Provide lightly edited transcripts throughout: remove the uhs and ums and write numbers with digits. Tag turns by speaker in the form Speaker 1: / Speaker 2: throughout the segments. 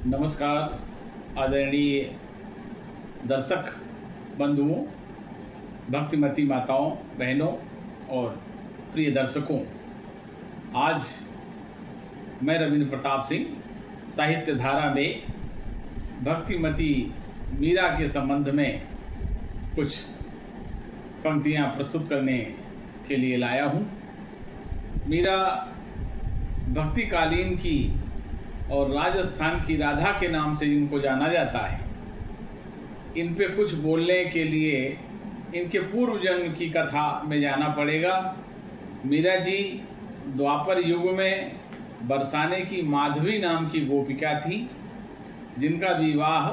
Speaker 1: नमस्कार आदरणीय दर्शक बंधुओं, भक्तिमती माताओं, बहनों और प्रिय दर्शकों। आज मैं रविंद्र प्रताप सिंह साहित्य धारा में भक्तिमती मीरा के संबंध में कुछ पंक्तियाँ प्रस्तुत करने के लिए लाया हूँ। मीरा भक्तिकालीन की और राजस्थान की राधा के नाम से इनको जाना जाता है। इन पे कुछ बोलने के लिए इनके पूर्व जन्म की कथा में जाना पड़ेगा। मीरा जी द्वापर युग में बरसाने की माधवी नाम की गोपिका थी, जिनका विवाह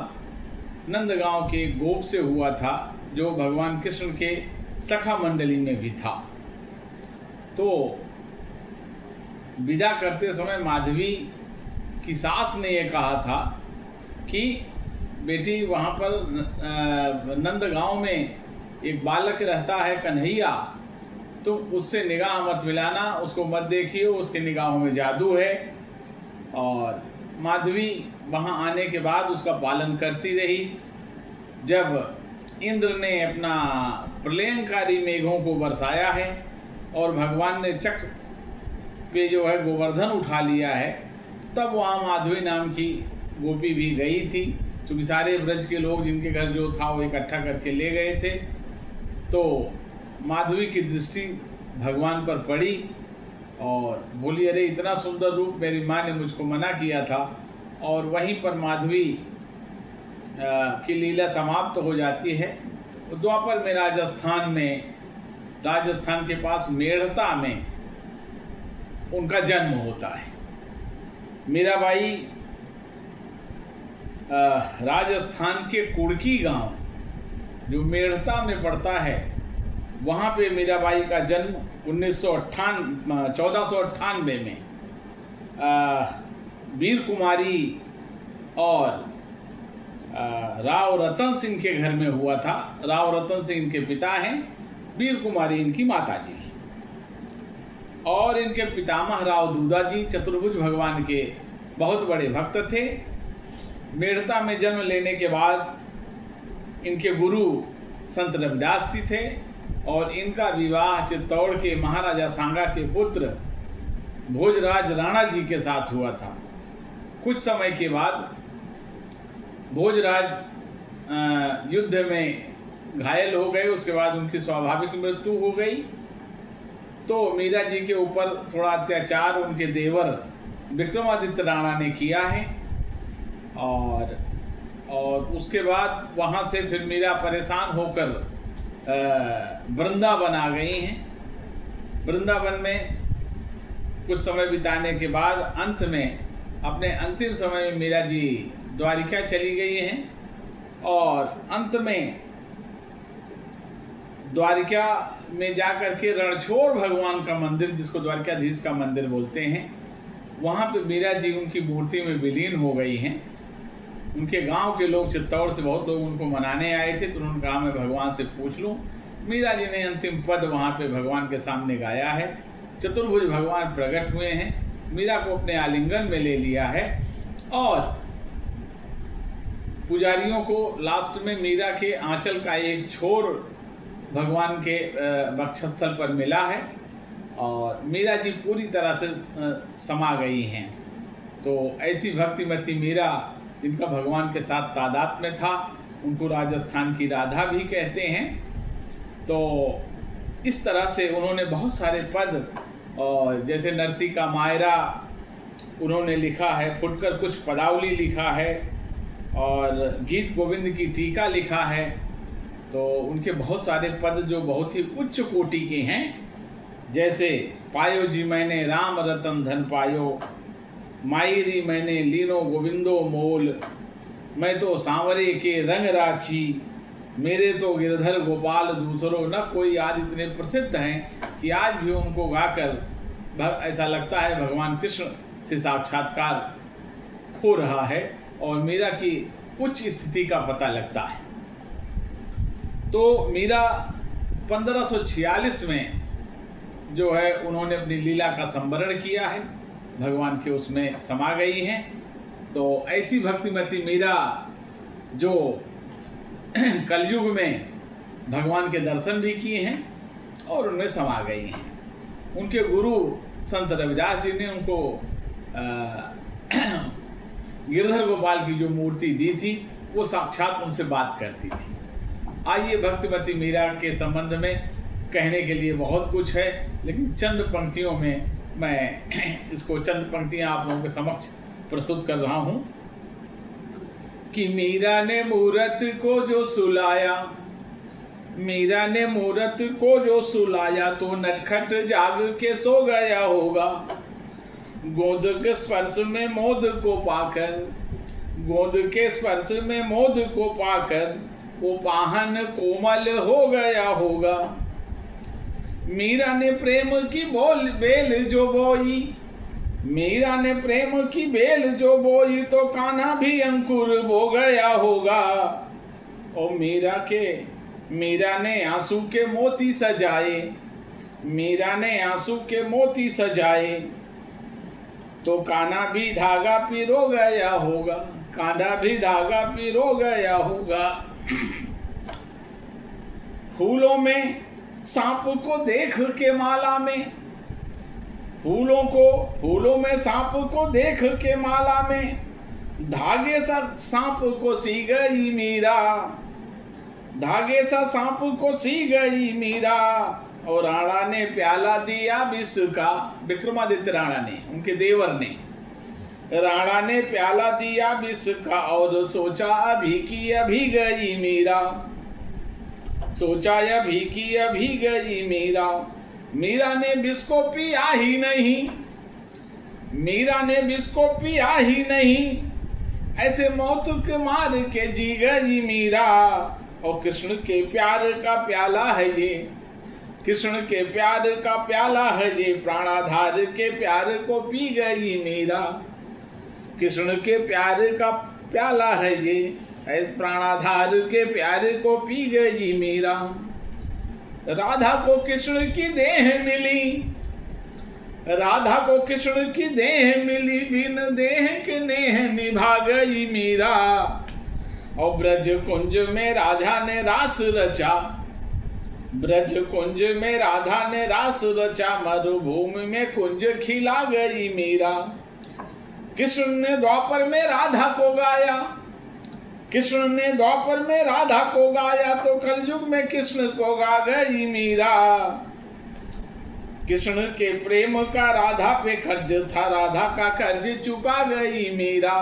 Speaker 1: नंदगांव के गोप से हुआ था, जो भगवान कृष्ण के सखा मंडली में भी था। तो विदा करते समय माधवी की सास ने यह कहा था कि बेटी, वहाँ पर नंदगांव में एक बालक रहता है कन्हैया, तुम उससे निगाह मत मिलाना, उसको मत देखिए, उसके निगाहों में जादू है। और माधवी वहाँ आने के बाद उसका पालन करती रही। जब इंद्र ने अपना प्रलयंकारी मेघों को बरसाया है और भगवान ने चक्र पे जो है गोवर्धन उठा लिया है, तब वहाँ माधवी नाम की गोपी भी गई थी, क्योंकि सारे ब्रज के लोग जिनके घर जो था वो इकट्ठा करके ले गए थे। तो माधवी की दृष्टि भगवान पर पड़ी और बोली, अरे इतना सुंदर रूप मेरी माँ ने मुझको मना किया था। और वहीं पर माधवी की लीला समाप्त हो जाती है। द्वापर में राजस्थान के पास मेड़ता में उनका जन्म होता है। मीराबाई राजस्थान के कुड़की गांव जो मेड़ता में पड़ता है, वहाँ पे मीराबाई का जन्म 1498 में वीर कुमारी और राव रतन सिंह के घर में हुआ था। राव रतन सिंह इनके पिता हैं, वीर कुमारी इनकी माता जी, और इनके पितामह राव दूदा जी चतुर्भुज भगवान के बहुत बड़े भक्त थे। मेड़ता में जन्म लेने के बाद इनके गुरु संत रविदास जी थे और इनका विवाह चित्तौड़ के महाराजा सांगा के पुत्र भोजराज राणा जी के साथ हुआ था। कुछ समय के बाद भोजराज युद्ध में घायल हो गए, उसके बाद उनकी स्वाभाविक मृत्यु हो गई। तो मीरा जी के ऊपर थोड़ा अत्याचार उनके देवर विक्रमादित्य राणा ने किया है और उसके बाद वहाँ से फिर मीरा परेशान होकर वृंदावन आ गई हैं। वृंदावन में कुछ समय बिताने के बाद अंत में अपने अंतिम समय में मीरा जी द्वारिका चली गई हैं और अंत में द्वारिका में जाकर के रणछोड़ भगवान का मंदिर, जिसको द्वारिकाधीश का मंदिर बोलते हैं, वहाँ पे मीरा जी उनकी मूर्ति में विलीन हो गई हैं। उनके गांव के लोग, चित्तौड़ से बहुत लोग उनको मनाने आए थे, तो उन्होंने कहा मैं भगवान से पूछ लूँ। मीरा जी ने अंतिम पद वहाँ पे भगवान के सामने गाया है। चतुर्भुज भगवान प्रकट हुए हैं, मीरा को अपने आलिंगन में ले लिया है और पुजारियों को लास्ट में मीरा के आंचल का एक छोर भगवान के वक्षस्थल पर मिला है और मीरा जी पूरी तरह से समा गई हैं। तो ऐसी भक्तिमती मीरा, जिनका भगवान के साथ तादात्म्य था, उनको राजस्थान की राधा भी कहते हैं। तो इस तरह से उन्होंने बहुत सारे पद, और जैसे नरसी का मायरा उन्होंने लिखा है, फुटकर कुछ पदावली लिखा है और गीत गोविंद की टीका लिखा है। तो उनके बहुत सारे पद जो बहुत ही उच्च कोटि के हैं, जैसे पायो जी मैंने राम रतन धन पायो, मायरी मैंने लीनो गोविंदो मोल, मैं तो सांवरे के रंग राची, मेरे तो गिरधर गोपाल दूसरो न कोई। आज इतने प्रसिद्ध हैं कि आज भी उनको गाकर ऐसा लगता है भगवान कृष्ण से साक्षात्कार हो रहा है और मीरा की उच्च स्थिति का पता लगता है। तो मीरा 1546 में जो है उन्होंने अपनी लीला का संवरण किया है, भगवान के उसमें समा गई हैं तो ऐसी भक्तिमती मीरा जो कलयुग में भगवान के दर्शन भी किए हैं और उनमें समा गई हैं। उनके गुरु संत रविदास जी ने उनको गिरधर गोपाल की जो मूर्ति दी थी वो साक्षात उनसे बात करती थी। आइए, भक्तिमती मीरा के संबंध में कहने के लिए बहुत कुछ है, लेकिन चंद पंक्तियों में मैं इसको चंद पंक्तियां आप लोगों के समक्ष प्रस्तुत कर रहा हूं कि मीरा ने मूरत को जो सुलाया, मीरा ने मूरत को जो सुलाया तो नटखट जाग के सो गया होगा। गोद के स्पर्श में मोद को पाकर, गोद के स्पर्श में मोद को पाकर वो पाहन कोमल हो गया होगा। मीरा ने प्रेम की बेल जो बोई, मीरा ने प्रेम की बेल जो बोई तो कान्हा भी अंकुर बो गया होगा। और मीरा ने आंसू के मोती सजाए, मीरा ने आंसू के मोती सजाए तो कान्हा भी धागा पिरो गया होगा, कान्हा भी धागा पिरो गया होगा। फूलों में सांप को देख के माला में, फूलों में सांप को देख के माला में धागे सा सांप को सी गई मीरा, धागे सा सांप को सी गई मीरा। और राणा ने प्याला दिया विष का, विक्रमादित्य राणा ने, उनके देवर ने, राणा ने प्याला दिया विष का और सोचा अभी की अभी गई मीरा, सोचा अभी की अभी गई मीरा। मीरा ने विष को पिया ही नहीं, मीरा ने विष को पिया ही नहीं, ऐसे मौत के मार के जी गई मीरा। और कृष्ण के प्यार का प्याला है ये, कृष्ण के प्यार का प्याला है ये, प्राणाधार के प्यार को पी गई मीरा। कृष्ण के प्यार का प्याला है ये, इस प्राणाधार के प्यार को पी गई मीरा। राधा को कृष्ण की देह मिली, राधा को कृष्ण की देह मिली, बिन देह के नेह निभा गई मीरा। और ब्रज कुंज में राधा ने रास रचा, ब्रज कुंज में राधा ने रास रचा, मरुभूमि में कुंज खिला गई मीरा। कृष्ण ने द्वापर में राधा को गाया, कृष्ण ने द्वापर में राधा को गाया तो कलयुग में कृष्ण को गा गई मीरा। कृष्ण के प्रेम का राधा पे कर्ज था, राधा का कर्ज चुका गई मीरा।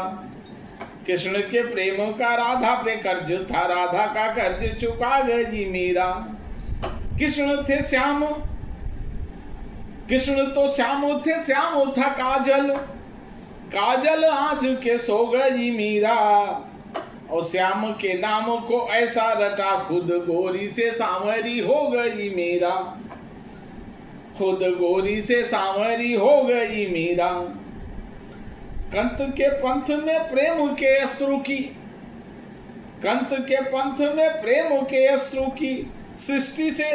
Speaker 1: कृष्ण के प्रेम का राधा पे कर्ज था, राधा का कर्ज चुका गई मीरा। कृष्ण थे श्याम, कृष्ण तो श्याम थे, श्याम था काजल, काजल आज के सो गई मीरा। और श्याम के नाम को ऐसा रटा, खुद गोरी से सांवरी हो गई मीरा, खुद गोरी से सांवरी हो गई मीरा। कंत के पंथ में प्रेम के अश्रु की, कंत के पंथ में प्रेम के अश्रु की, सृष्टि से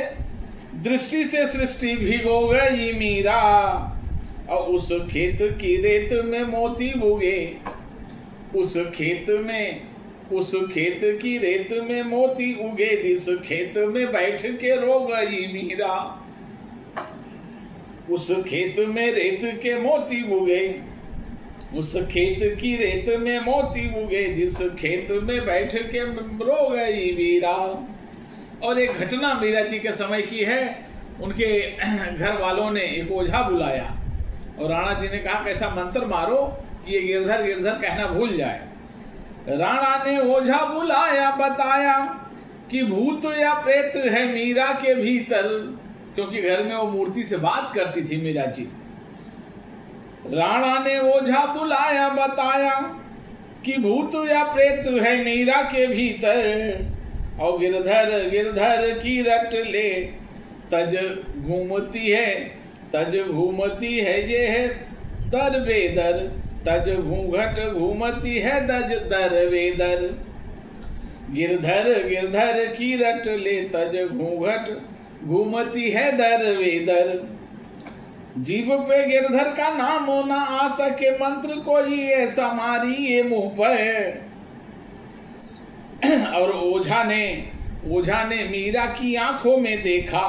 Speaker 1: दृष्टि से सृष्टि भिगो गई मीरा। और उस खेत की रेत में मोती उगे, उस खेत की रेत में मोती उगे, जिस खेत में बैठ के रो गई मीरा। उस खेत में रेत के मोती उगे, उस खेत की रेत में मोती उगे, जिस खेत में बैठ के रो गई मीरा। और एक घटना मीरा जी के समय की है। उनके घर वालों ने एक ओझा बुलाया और राणा जी ने कहा कैसा मंत्र मारो कि ये गिरधर गिरधर कहना भूल जाए। राणा ने ओझा बुलाया, बताया कि भूत या प्रेत है मीरा के भीतर, क्योंकि घर में वो मूर्ति से बात करती थी मीरा जी। राणा ने ओझा बुलाया, बताया कि भूत या प्रेत है मीरा के भीतर। और गिरधर गिरधर की रट ले तज घूमती है, तज घूमती है ये है दर बेदर, तज घूंघट घूमती है दज दर बेदर। गिरधर गिरधर की रट ले तज घूंघट घूमती है दर बेदर। जीभ पे गिरधर का नाम ना आ सके, मंत्र को ही ऐसा मारिए मुंह पर। और ओझा ने मीरा की आंखों में देखा,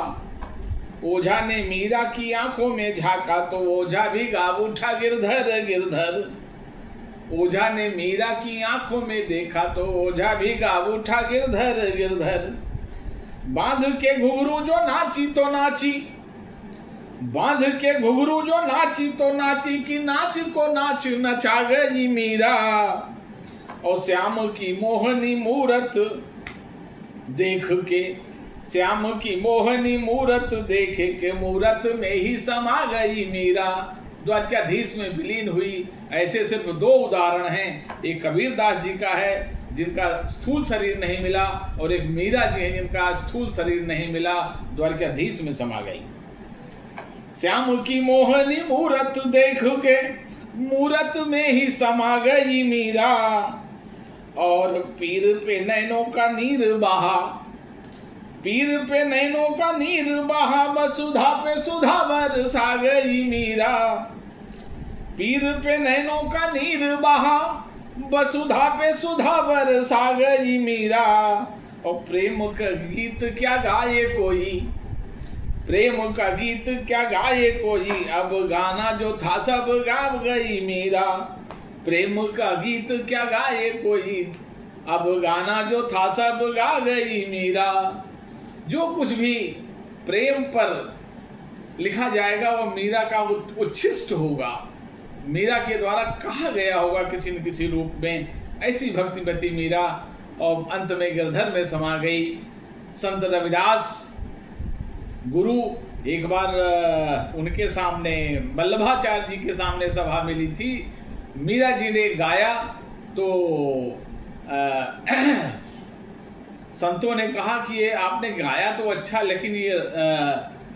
Speaker 1: ओझा ने मीरा की आंखों में झांका, तो ओझा भी गा उठा गिरधर गिरधर। ओझा ने मीरा की आंखों में देखा, तो ओझा भी गा उठा गिरधर गिरधर। बांध के घुघरू जो नाची तो नाची, बांध के घुघरू जो नाची तो नाची, कि नाच को नाच नचा गई मीरा। और श्याम की मोहनी मूरत देख के, श्याम की मोहनी मूरत देख के, मूरत में ही समा गई मीरा। द्वारकाधीश में विलीन हुई। ऐसे सिर्फ 2 उदाहरण हैं, एक कबीरदास जी का है जिनका स्थूल शरीर नहीं मिला, और एक मीरा जी हैं जिनका स्थूल शरीर नहीं मिला, द्वारकाधीश में समा गई। श्याम की मोहनी मूरत देख के, मूरत में ही समा गई मीरा। और पीर पे नैनों का नीर बहा, पीर पे नैनों का नीर बहा, वसुधा पे सुधा बरसा गई मीरा। पीर पे नैनों का नीर बहा, वसुधा पे सुधा बरसा गई मीरा। और प्रेम का गीत क्या गाए कोई, प्रेम का गीत क्या गाए कोई, अब गाना जो था सब गा गई मीरा। प्रेम का गीत क्या गाए कोई, अब गाना जो था सब गा गई मीरा। जो कुछ भी प्रेम पर लिखा जाएगा वो मीरा का उच्छिष्ट होगा, मीरा के द्वारा कहा गया होगा किसी न किसी रूप में। ऐसी भक्तिमती मीरा और अंत में गिरधर में समा गई। संत रविदास गुरु एक बार उनके सामने, वल्लभाचार्य जी के सामने सभा मिली थी। मीरा जी ने गाया तो संतों ने कहा कि ये आपने गाया तो अच्छा, लेकिन ये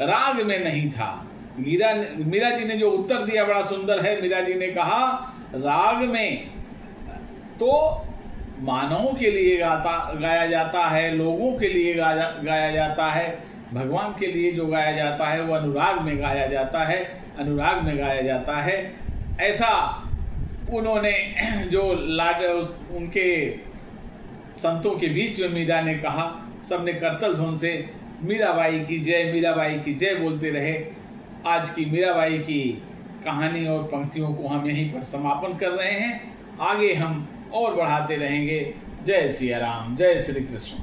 Speaker 1: राग में नहीं था। मीरा जी ने जो उत्तर दिया बड़ा सुंदर है। मीरा जी ने कहा राग में तो मानवों के लिए गाया जाता है, लोगों के लिए गाया जाता है। भगवान के लिए जो गाया जाता है वो अनुराग में गाया जाता है, अनुराग में गाया जाता है। ऐसा उन्होंने जो उनके संतों के बीच में मीरा ने कहा। सबने करतल ध्वन से मीराबाई की जय, मीराबाई की जय बोलते रहे। आज की मीराबाई की कहानी और पंक्तियों को हम यहीं पर समापन कर रहे हैं। आगे हम और बढ़ाते रहेंगे। जय सिया राम, जय श्री कृष्ण।